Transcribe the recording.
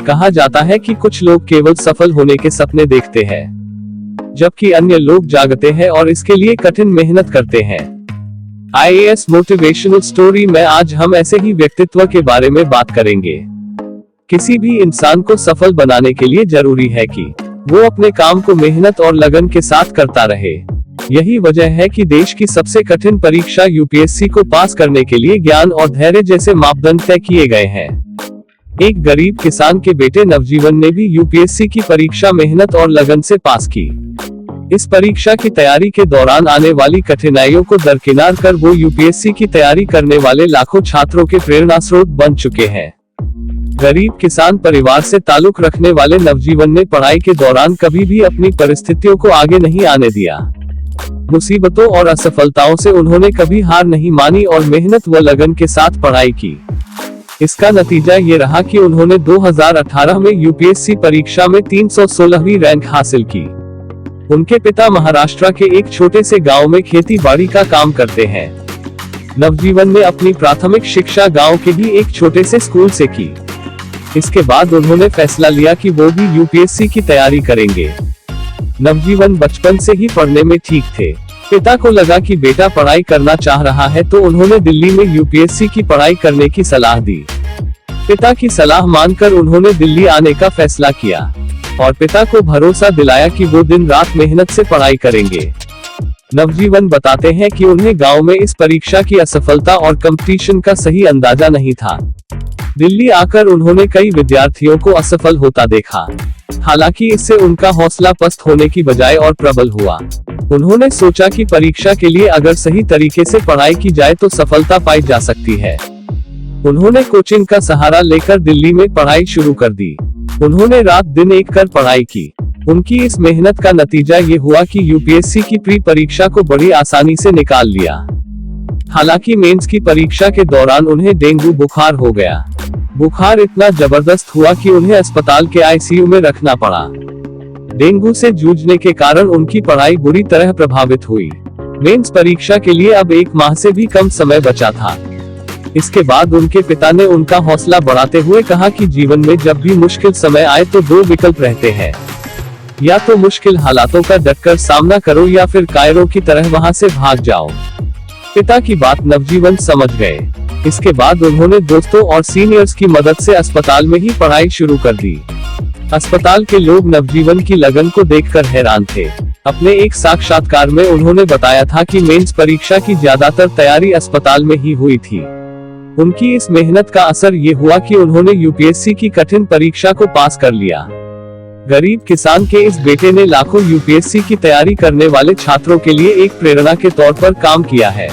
कहा जाता है कि कुछ लोग केवल सफल होने के सपने देखते हैं, जबकि अन्य लोग जागते हैं और इसके लिए कठिन मेहनत करते हैं। IAS मोटिवेशनल स्टोरी में आज हम ऐसे ही व्यक्तित्व के बारे में बात करेंगे। किसी भी इंसान को सफल बनाने के लिए जरूरी है कि वो अपने काम को मेहनत और लगन के साथ करता रहे। यही वजह है कि देश की सबसे कठिन परीक्षा UPSC को पास करने के लिए ज्ञान और धैर्य जैसे मापदंड तय किए गए हैं। एक गरीब किसान के बेटे नवजीवन ने भी UPSC की परीक्षा मेहनत और लगन से पास की। इस परीक्षा की तैयारी के दौरान आने वाली कठिनाइयों को दरकिनार कर वो UPSC की तैयारी करने वाले लाखों छात्रों के प्रेरणा स्रोत बन चुके हैं। गरीब किसान परिवार से ताल्लुक रखने वाले नवजीवन ने पढ़ाई के दौरान कभी भी अपनी परिस्थितियों को आगे नहीं आने दिया। मुसीबतों और असफलताओं से उन्होंने कभी हार नहीं मानी और मेहनत व लगन के साथ पढ़ाई की। इसका नतीजा ये रहा कि उन्होंने 2018 में UPSC परीक्षा में 316वीं रैंक हासिल की। उनके पिता महाराष्ट्र के एक छोटे से गांव में खेती बाड़ी का काम करते हैं। नवजीवन ने अपनी प्राथमिक शिक्षा गांव के ही एक छोटे से स्कूल से की। इसके बाद उन्होंने फैसला लिया कि वो भी UPSC की तैयारी करेंगे। नवजीवन बचपन से ही पढ़ने में ठीक थे। पिता को लगा कि बेटा पढ़ाई करना चाह रहा है तो उन्होंने दिल्ली में UPSC की पढ़ाई करने की सलाह दी। पिता की सलाह मानकर उन्होंने दिल्ली आने का फैसला किया और पिता को भरोसा दिलाया कि वो दिन रात मेहनत से पढ़ाई करेंगे। नवजीवन बताते हैं कि उन्हें गांव में इस परीक्षा की असफलता और कंपटीशन का सही अंदाजा नहीं था। दिल्ली आकर उन्होंने कई विद्यार्थियों को असफल होता देखा। हालांकि इससे उनका हौसला पस्त होने की बजाय और प्रबल हुआ। उन्होंने सोचा कि परीक्षा के लिए अगर सही तरीके से पढ़ाई की जाए तो सफलता पाई जा सकती है। उन्होंने कोचिंग का सहारा लेकर दिल्ली में पढ़ाई शुरू कर दी। उन्होंने रात दिन एक कर पढ़ाई की। उनकी इस मेहनत का नतीजा ये हुआ कि UPSC की प्री परीक्षा को बड़ी आसानी से निकाल लिया। हालांकि मेंस की परीक्षा के दौरान उन्हें डेंगू बुखार हो गया। बुखार इतना जबरदस्त हुआ कि उन्हें अस्पताल के ICU में रखना पड़ा। डेंगू से जूझने के कारण उनकी पढ़ाई बुरी तरह प्रभावित हुई। मेंस परीक्षा के लिए अब 1 माह से भी कम समय बचा था। इसके बाद उनके पिता ने उनका हौसला बढ़ाते हुए कहा कि जीवन में जब भी मुश्किल समय आए तो 2 विकल्प रहते हैं, या तो मुश्किल हालातों का डटकर सामना करो या फिर कायरों की तरह वहां से भाग जाओ। पिता की बात नवजीवन समझ गए। इसके बाद उन्होंने दोस्तों और सीनियर्स की मदद से अस्पताल में ही पढ़ाई शुरू कर दी। अस्पताल के लोग नवजीवन की लगन को देखकर हैरान थे। अपने एक साक्षात्कार में उन्होंने बताया था कि मेंस परीक्षा की ज्यादातर तैयारी अस्पताल में ही हुई थी। उनकी इस मेहनत का असर ये हुआ कि उन्होंने UPSC की कठिन परीक्षा को पास कर लिया। गरीब किसान के इस बेटे ने लाखों UPSC की तैयारी करने वाले छात्रों के लिए एक प्रेरणा के तौर पर काम किया है।